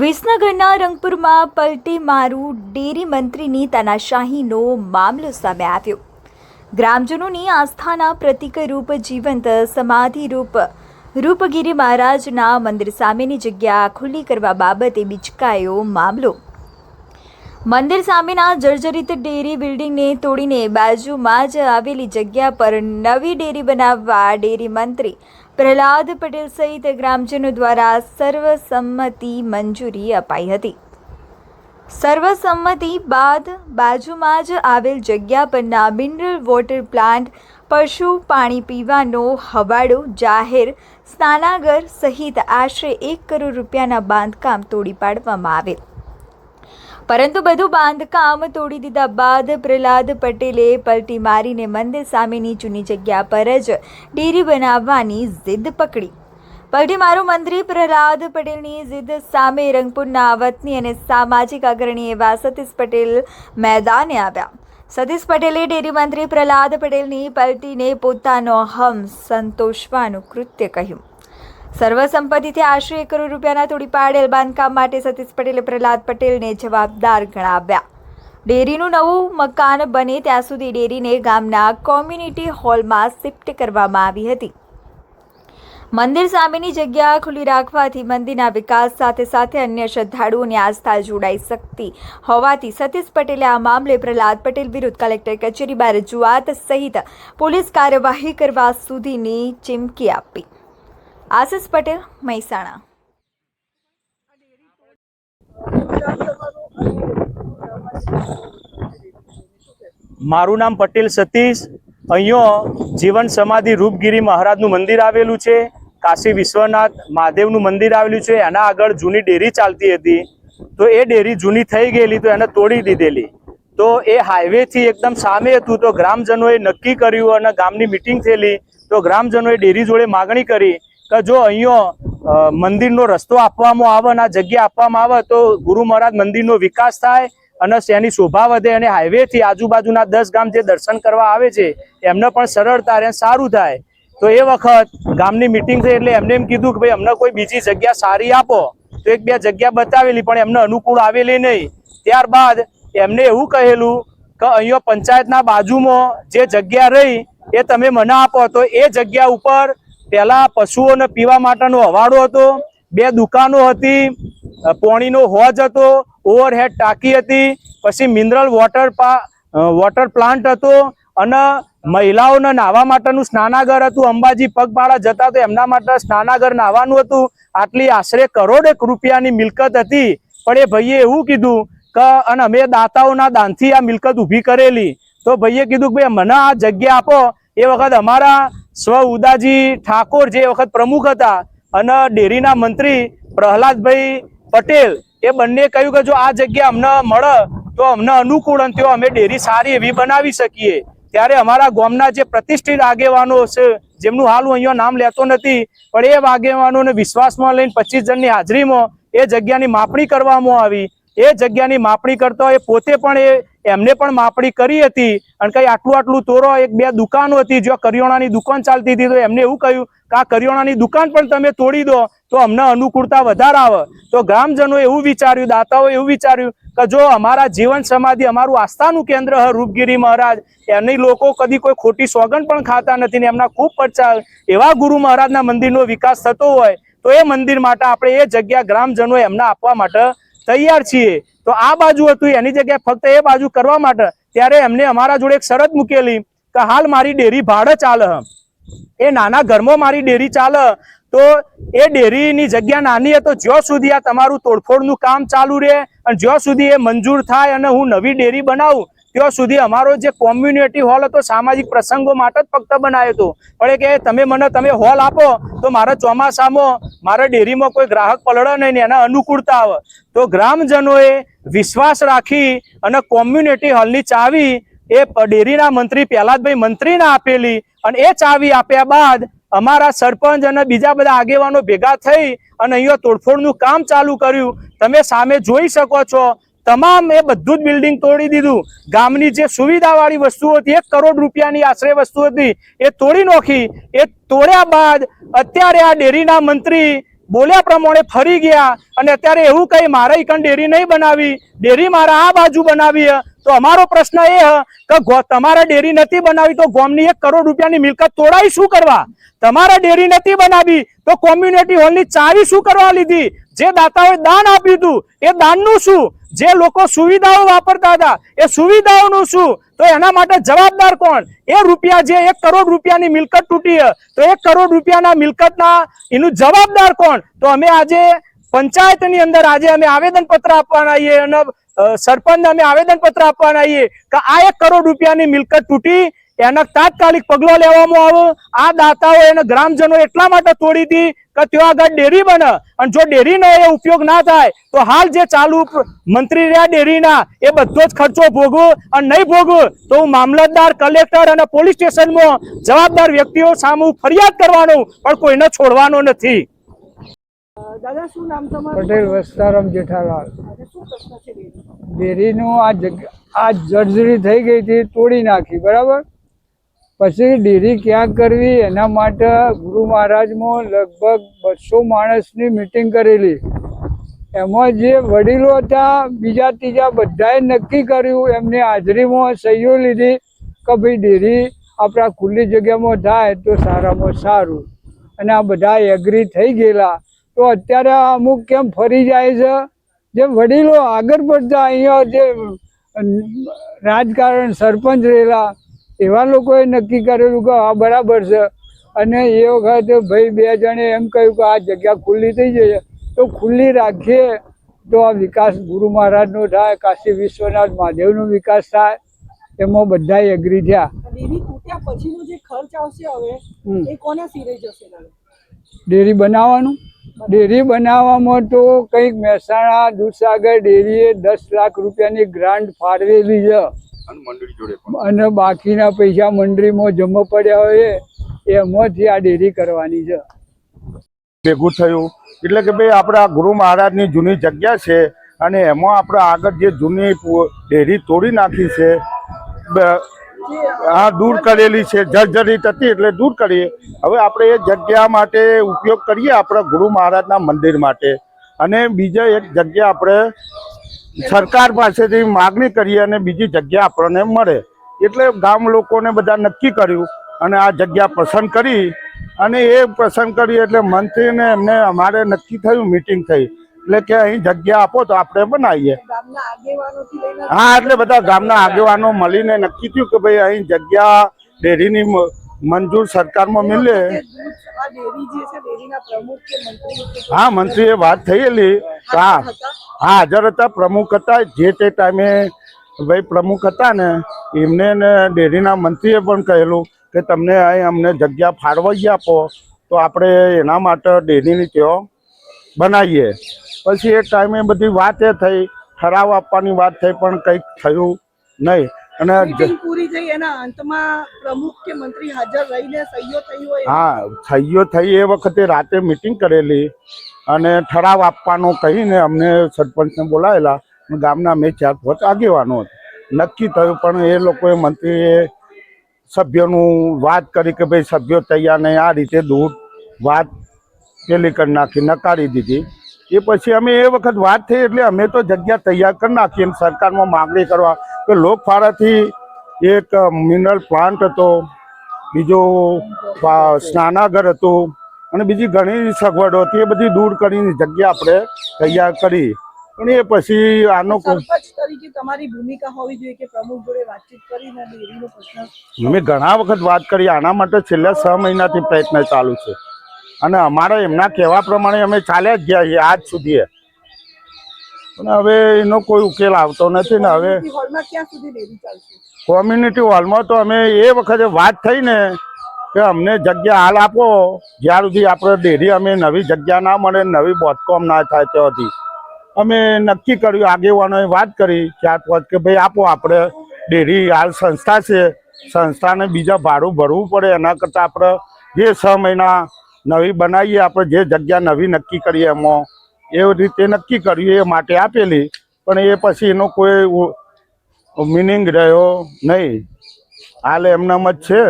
વિસનગરના રંગપુરમાં પલટી મારું ડેરી મંત્રીની તાનાશાહીનો મામલો સામે આવ્યો। ગ્રામજનોની આસ્થાના પ્રતીક રૂપ જીવંત સમાધિ રૂપગીરી મહારાજના મંદિર સામેની જગ્યા ખુલ્લી કરવા બાબતે બીચકાયો મામલો। મંદિર સામેના જર્જરિત ડેરી બિલ્ડિંગને તોડીને બાજુમાં જ આવેલી જગ્યા પર નવી ડેરી બનાવવા ડેરી મંત્રી પ્રહલાદ પટેલ સહિત ગ્રામજનો દ્વારા સર્વસંમતિ મંજૂરી અપાઈ હતી। સર્વસંમતિ બાદ બાજુમાં જ આવેલ જગ્યા પરના મિનરલ વોટર પ્લાન્ટ, પશુ પાણી પીવાનો હવાડો, જાહેર સ્નાનાગર સહિત આશરે 1 કરોડ રૂપિયાના બાંધકામ તોડી પાડવામાં આવેલ। પરંતુ બધું બાંધકામ તોડી દીધા બાદ પ્રહલાદ પટેલે પલટી મારીને મંદિર સામેની જૂની જગ્યા પર જ ડેરી બનાવવાની જીદ પકડી। પલટી મારો મંત્રી પ્રહલાદ પટેલની જીદ સામે રંગપુરના વતની અને સામાજિક અગ્રણી એવા સતીશ પટેલ મેદાને આવ્યા। સતીશ પટેલે ડેરી મંત્રી પ્રહલાદ પટેલની પલટીને પોતાનો હમ સંતોષવાનું કૃત્ય કહ્યું। સર્વસંપત્તિથી આશરે 1 કરોડ રૂપિયાના તોડી પાડેલ બાંધકામ માટે સતીશ પટેલે પ્રહલાદ પટેલને જવાબદાર ગણાવ્યા। ડેરીનું નવું મકાન બને ત્યાં સુધી ડેરીને ગામના કોમ્યુનિટી હોલમાં શિફ્ટ કરવામાં આવી હતી। મંદિર સામેની જગ્યા ખુલ્લી રાખવાથી મંદિરના વિકાસ સાથે સાથે અન્ય શ્રદ્ધાળુઓની આસ્થા જોડાઈ શકતી હોવાથી સતીશ પટેલે આ મામલે પ્રહલાદ પટેલ વિરુદ્ધ કલેક્ટર કચેરીમાં રજૂઆત સહિત પોલીસ કાર્યવાહી કરવા સુધીની ચીમકી આપી। આશિષ પટેલ, મહેસાણા। મારું નામ પટેલ સતીશ। અહીંયા જીવન સમાધિ રૂપગીરી મહારાજનું મંદિર આવેલું છે। કાશી વિશ્વનાથ મહાદેવનું મંદિર આવેલું છે। એના આગળ જૂની ડેરી ચાલતી હતી, તો એ ડેરી જૂની થઈ ગયેલી, તો એને તોડી દીધેલી। તો એ હાઈવેથી એકદમ સામે હતું, તો ગ્રામજનોએ નક્કી કર્યું અને ગામની મિટિંગ થયેલી, તો ગ્રામજનોએ ડેરી જોડે માગણી કરી કે જો અહીંયા મંદિરનો રસ્તો આપવામાં આવે અને આ જગ્યા આપવામાં આવે તો ગુરુ મહારાજ મંદિરનો વિકાસ થાય અને તેની શોભા વધે અને હાઈવેથી આજુબાજુના 10 ગામ જે દર્શન કરવા આવે છે એમને પણ સરળતા રહે, સારું થાય। તો એ વખત ગામની મિટિંગ થઈ એટલે એમને એમ કીધું કે ભાઈ અમને કોઈ બીજી જગ્યા સારી આપો, તો 1-2 જગ્યા બતાવેલી પણ એમને અનુકૂળ આવેલી નહીં। ત્યારબાદ એમને એવું કહેલું કે અહીંયા પંચાયતના બાજુમાં જે જગ્યા રહી એ તમે મને આપો। તો એ જગ્યા ઉપર પહેલા પશુઓને પીવા માટેનો હવાડો હતો, 2 દુકાનો હતી, પાણીનો હોજ હતો, ઓવરહેડ ટાંકી હતી, પછી મિનરલ વોટર પ્લાન્ટ હતો અને મહિલાઓને નાહવા માટેનું સ્નાનાગર હતું। અંબાજી પગપાળા જતા તો એમના માટે સ્નાનાગર નાહવાનું હતું। આટલી આશરે 1 કરોડ રૂપિયાની મિલકત હતી, પણ એ ભાઈએ એવું કીધું કે અને અમે દાતાઓના દાનથી આ મિલકત ઊભી કરેલી। તો ભાઈએ કીધું કે ભાઈ મને આ જગ્યા આપો। એ વખત અમારા સ્વ ઉદાજી ઠાકોર જે વખત પ્રમુખ હતા અને ડેરીના મંત્રી પ્રહલાદભાઈ પટેલ, એ બંને કહ્યું કે જો આ જગ્યા અમને મળે તો અમને અનુકૂળ અને અમે ડેરી સારી એવી બનાવી શકીએ। ત્યારે અમારા ગામના જે પ્રતિષ્ઠિત આગેવાનો છે, જેમનું હાલ હું અહીંયા નામ લેતો નથી, પણ એ આગેવાનોને વિશ્વાસમાં લઈને 25 જણની હાજરીમાં એ જગ્યાની માપણી કરવામાં આવી। એ જગ્યાની માપણી કરતા એ પોતે પણ એમને પણ માપણી કરી હતી અને કઈ આટલું તોરો 1-2 દુકાનો હતી, જો કરિયાણાની દુકાન ચાલતી હતી, તો એમને એવું કહ્યું કે આ કરિયાણાની દુકાન પણ તમે તોડી દો તો અમને અનુકૂળતા વધારે આવે। તો ગ્રામજનોએ એવું વિચાર્યું, દાતાઓએ એવું વિચાર્યું કે જો અમારા જીવન સમાધિ અમારું આસ્થાનું કેન્દ્ર હ રૂપગીરી મહારાજ, એની લોકો કદી કોઈ ખોટી સોગંદ પણ ખાતા નથી ને એમના ખૂબ પ્રચાર એવા ગુરુ મહારાજના મંદિરનો વિકાસ થતો હોય તો એ મંદિર માટે આપણે એ જગ્યા ગ્રામજનોએ એમને આપવા માટે તૈયાર છીએ। તો આ બાજુ હતું, એની જગ્યાએ ફક્ત એ બાજુ કરવા માટે ત્યારે એમને અમારા જોડે એક શરત મૂકેલી કે હાલ મારી ડેરી ભાડે ચાલે, એ નાના ઘરમાં મારી ડેરી ચાલે, તો એ ડેરીની જગ્યા નાની હતો જ્યાં સુધી આ તમારું તોડફોડનું કામ ચાલુ રહે અને જ્યાં સુધી એ મંજૂર થાય અને હું નવી ડેરી બનાવું ત્યાં સુધી અમારો જે કોમ્યુનિટી હોલ હતો સામાજિક પ્રસંગો માટે જ ફક્ત બનાવ્યો હતો, પણ કે તમે હોલ આપો તો મારા ચોમાસામાં મારા ડેરીમાં કોઈ ગ્રાહક પલળે નહીં ને એના અનુકૂળતા આવે। તો ગ્રામજનોએ વિશ્વાસ રાખી અને કોમ્યુનિટી હોલની ચાવી એ ડેરીના મંત્રી પ્રહલાદભાઈ મંત્રીને આપેલી અને એ ચાવી આપ્યા બાદ અમારા સરપંચ અને બીજા બધા આગેવાનો ભેગા થઈ અને અહીંયા તોડફોડનું કામ ચાલુ કર્યું। તમે સામે જોઈ શકો છો, તમામ એ બધું જ બિલ્ડિંગ તોડી દીધું। ગામની જે સુવિધાવાળી વસ્તુઓ હતી, 1 કરોડ રૂપિયાની આશરે વસ્તુ હતી, એ તોડી નાખી। એ તોડ્યા બાદ અત્યારે આ ડેરીના મંત્રી બોલ્યા પ્રમાણે ફરી ગયા અને અત્યારે એવું કઈ મારે ઈકન ડેરી નહીં બનાવી, ડેરી મારા આ બાજુ બનાવી. તો અમારો પ્રશ્ન એ કે તમારે ડેરી નથી બનાવી તો ગામની 1 કરોડ રૂપિયાની મિલકત તોડાવી શું કરવા? તમારા ડેરી નથી બનાવી તો કોમ્યુનિટી હોલની ચાવી શું કરવા લીધી? જે દાતાઓએ દાન આપ્યું હતું એ દાનનું શું? જે લોકો સુવિધાઓ વાપરતા હતા એ સુવિધાઓનું શું? તો એના માટે જવાબદાર કોણ? એ રૂપિયા જે 1 કરોડ રૂપિયાની મિલકત તૂટી તો 1 કરોડ રૂપિયાના મિલકતના એનું જવાબદાર કોણ? તો અમે આજે પંચાયતની અંદર આજે અમે આવેદન પત્ર આપવાના આવીએ અને સરપંચને અમે આવેદન પત્ર આપવાના આવીએ કે આ 1 કરોડ રૂપિયાની મિલકત તૂટી એના તાત્કાલિક પગલો લેવામાં આવે. આ દાતાઓ અને ગ્રામજનો એટલા માટે તોડી હતી કે ત્યાં આગળ ડેરી બને અને જો ડેરીનો એ ઉપયોગ ના થાય તો હાલ જે ચાલુ મંત્રી રહ્યા ડેરીના એ બધો જ ખર્ચો ભોગવું અને નહીં ભોગવું તો હું મામલતદાર, કલેક્ટર અને પોલીસ સ્ટેશનમાં જવાબદાર વ્યક્તિઓ સામે ફરિયાદ કરવાનો પણ કોઈને છોડવાનો નથી. દાદા શું નામ તમારું? પટેલ વસ્તારામ જેઠાલાલ. શું પ્રશ્ન છે ડેરીનું આ જર્જરી થઈ ગઈ હતી, તોડી નાખી, બરાબર. પછી ડેરી ક્યાં કરવી એના માટે ગુરુ મહારાજમાં લગભગ 200 માણસની મિટિંગ કરેલી. એમાં જે વડીલો હતા બીજા ત્રીજા બધાએ નક્કી કર્યું, એમની હાજરીમાં સહીઓ લીધી કે ભાઈ ડેરી આપણા ખુલ્લી જગ્યામાં થાય તો સારામાં સારું. અને આ બધા એગ્રી થઈ ગયેલા. તો અત્યારે અમુક કેમ ફરી જાય છે? જે વડીલો આગળ પડતા અહીંયા જે રાજકારણ સરપંચ રહેલા એવા લોકોએ નક્કી કરેલું કે આ બરાબર છે. અને એ વખતે ભાઈ 2 જણે એમ કહ્યું કે આ જગ્યા ખુલ્લી થઈ જશે તો ખુલ્લી રાખીએ તો આ વિકાસ ગુરુ મહારાજનો થાય, કાશી વિશ્વનાથ મહાદેવનો વિકાસ થાય. એમાં બધા એગ્રી થયા. ડેરી તૂટ્યા પછીનો જે ખર્ચ આવશે હવે એ કોના સિરે જશે? ડેરી બનાવવાનું. ડેરી બનાવવામાં તો કંઈક મહેસાણા દૂધસાગર ડેરીએ 10 લાખ રૂપિયાની ગ્રાન્ટ ફાળવેલી છે અને બાકીના પૈસા મંડળીમાં જમા પડ્યા હોય એમાંથી આ ડેરી કરવાની છે. ભેગું થયું એટલે કે ભાઈ આપણા ગુરુ મહારાજની જૂની જગ્યા છે અને એમાં આપણે આગળ જે જૂની ડેરી તોડી નાખી છે, હા દૂર કરેલી છે, જર્જરિત હતી એટલે દૂર કરીએ. હવે આપણે એ જગ્યા માટે ઉપયોગ કરીએ આપણા ગુરુ મહારાજના મંદિર માટે. અને બીજા એક જગ્યા આપણે સરકાર પાસેથી માગણી કરીએ અને બીજી જગ્યા આપણને મળે. એટલે ગામ લોકોને બધા નક્કી કર્યું અને આ જગ્યા પસંદ કરી. અને એ પસંદ કરી એટલે મંત્રીને એમને અમારે નક્કી થયું, મિટિંગ થઈ એટલે કે અહીં જગ્યા આપો તો આપણે બનાવીએ. હા, એટલે બધા ગામના આગેવાનો મળીને નક્કી થયું કે ભાઈ અહીં જગ્યા ડેરીની મંજૂર સરકારમાં મળે. હા, મંત્રીએ વાત થયેલી. હા, હાજર હતા, પ્રમુખ હતા. જે તે ટાઈમે ભાઈ પ્રમુખ હતા ને એમને ડેરીના મંત્રીએ પણ કહેલું કે તમને અહીં અમને જગ્યા ફાળવાઈ આપો તો આપણે એના માટે ડેરીની ત્યાં બનાવીએ. પછી એ ટાઈમે બધી વાત એ થઈ, ઠરાવ આપવાની વાત થઈ પણ કંઈક થયું નહીં. અને પૂરી થઈ એના અંતમાં પ્રમુખ કે મંત્રી હાજર રહીને સહીઓ થઈ હોય? હા, સહીઓ થઈ. એ વખતે રાતે મિટિંગ કરેલી અને ઠરાવ આપવાનો કહીને અમને સરપંચને બોલાવેલા. ગામના મેં 4-5 આગેવાનો નક્કી થયું પણ એ લોકોએ મંત્રીએ સભ્યોનું વાત કરી કે ભાઈ સભ્યો તૈયાર નહીં, આ રીતે દૂર વાત પેલી કરી નાખી, નકારી દીધી. એ પછી અમે એ વખત વાત થઈ એટલે અમે તો જગ્યા તૈયાર કરી નાખી અને સરકારમાં માગણી કરવા કે લોકફાળાથી એક મિનરલ પ્લાન્ટ હતો, બીજો સ્નાનાગર હતું અને બીજી ઘણી સગવડો હતી. એ બધી દૂર કરીને જગ્યા આપણે તૈયાર કરી. પણ એ પછી આનો સરપંચ તરીકે તમારી ભૂમિકા હોવી જોઈએ કે પ્રમુખ જોડે વાતચીત કરીને ડેરીનો પ્રશ્ન અમે ઘણા વખત વાત કરી. આના માટે છેલ્લા 6 મહિનાથી પ્રયત્ન ચાલુ છે અને અમારા એમના કહેવા પ્રમાણે અમે ચાલ્યા જ ગયા છીએ આજ સુધી. પણ હવે એનો કોઈ ઉકેલ આવતો નથી ને. હવે હોલમાં ક્યાં સુધી ડેરી ચાલશે? કોમ્યુનિટી હોલમાં તો અમે એ વખતે વાત થઈ ને કે અમને જગ્યા હાલ આપો, જ્યાર સુધી આપણે ડેરી અમે નવી જગ્યા ના મળે, નવી બાંધકામ ના થાય ત્યાં સુધી અમે નક્કી કર્યું. આગેવાનોએ વાત કરી 4-5 કે ભાઈ આપો, આપણે ડેરી હાલ સંસ્થા છે, સંસ્થાને બીજા ભાડું ભરવું પડે એના કરતાં આપણે જે 6 મહિના નવી બનાવીએ, આપણે જે જગ્યા નવી નક્કી કરીએ એમાં એવી રીતે નક્કી કર્યું. એ માટે આપેલી પણ એ પછી એનો કોઈ મિનિંગ રહ્યો નહીં. હાલ એમનામ જ છે.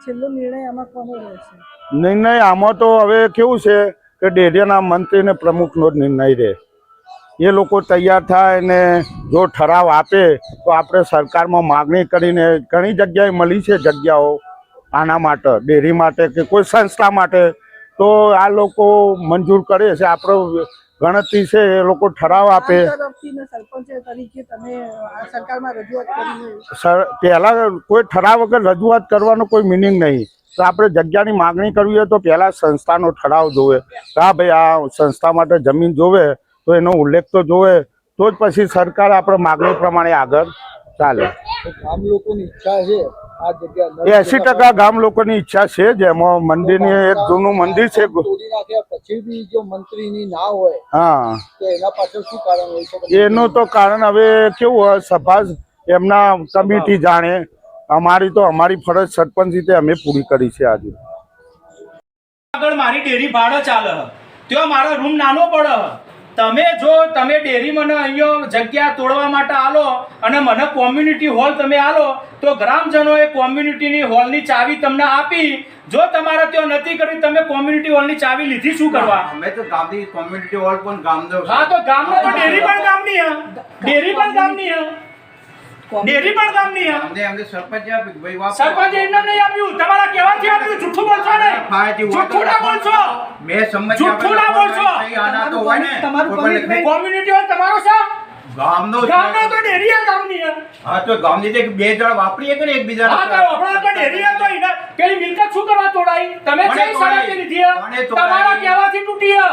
છેલ્લો નિર્ણય આમાં કોનો રહેશે? નિર્ણય આમાં તો હવે કેવું છે કે ડેરીના મંત્રી ને પ્રમુખનો જ નિર્ણય રહે. એ લોકો તૈયાર થાય ને જો ઠરાવ આપે તો આપણે સરકારમાં માગણી કરીને ઘણી જગ્યાએ મળી છે જગ્યાઓ આના માટે, ડેરી માટે કે કોઈ સંસ્થા માટે, તો આ લોકો મંજૂર કરે છે. આપણો ગણતરી છે એ લોકો ઠરાવ આપે. તરફથી ને સરપંચ તરીકે તમે આ સરકારમાં રજૂઆત કરી? પહેલાં કોઈ ઠરાવ વગર રજૂઆત કરવાનો કોઈ મિનિંગ નહીં. તો આપણે જગ્યાની માગણી કરવી હોય તો પહેલાં સંસ્થાનો ઠરાવ જોવે. હા ભાઈ, આ સંસ્થા માટે જમીન જોવે તો એનો ઉલ્લેખ તો જોવે, તો જ પછી સરકાર આપણે માગણી પ્રમાણે આગળ ચાલે. ગામ લોકોની ઈચ્છા છે આ જગ્યા 80% ગામ લોકોની ઈચ્છા છે. જેમાં મંદિરની એક જૂનું મંદિર છે. તોડી નાખ્યા પછી બી જો મંત્રીની ના હોય હા, તો એના પાછળ શું કારણ હોય છે? એનું તો કારણ હવે કેવું હોય, સભા એમના કમિટી જાણે. અમારી ફરજ સરપંચ રીતે અમે પૂરી કરી છે. આજે આગળ મારી ડેરી ભાડે ચાલે, ત્યાં મારો રૂમ નાનો પડે. તમે ડેરી મને અહીંયા જગ્યા તોડવા માટે આલો અને મને કોમ્યુનિટી હોલ તમે આલો, તો ગ્રામજનોએ કોમ્યુનિટીની હોલની ચાવી તમને આપી. જો તમારે ત્યાં નથી કરી, તમે કોમ્યુનિટી હોલની ચાવી લીધી શું કરવા? અમે તો ગામની કોમ્યુનિટી હોલ પણ ગામનો. હા, તો ગામનો તો ડેરી પણ ગામની હે, ડેરી પણ ગામની હે, ડેરી પણ ગામની હે. અમને સરપંચ આપ્યું કે ભાઈ વાપરો. સરપંચે એમને નહીં આપ્યું, તમારા કહેવાથી આપ્યું. જૂઠું બોલશો નહીં, જૂઠું ના બોલશો, મેં સંમતિ જૂઠું ના બોલશો. આના તો હોય ને તમારું કોમ્યુનિટી હોલ તમારો છે, ગામનો છે. ગામનો તો ડેરી હે, ગામની હે. હા, તો ગામની તો બે જણ વાપરીએ કે ને એકબીજાને. હા, તો આપણા તો ડેરી હે, તો એને પેલી મિલકત શું કરવા તોડાઈ? તમે કોણે કઈ સલાહ તોડાઈ? લીધી હે? કોણે તોડાઈ? તમારા કહેવાથી તૂટી હે.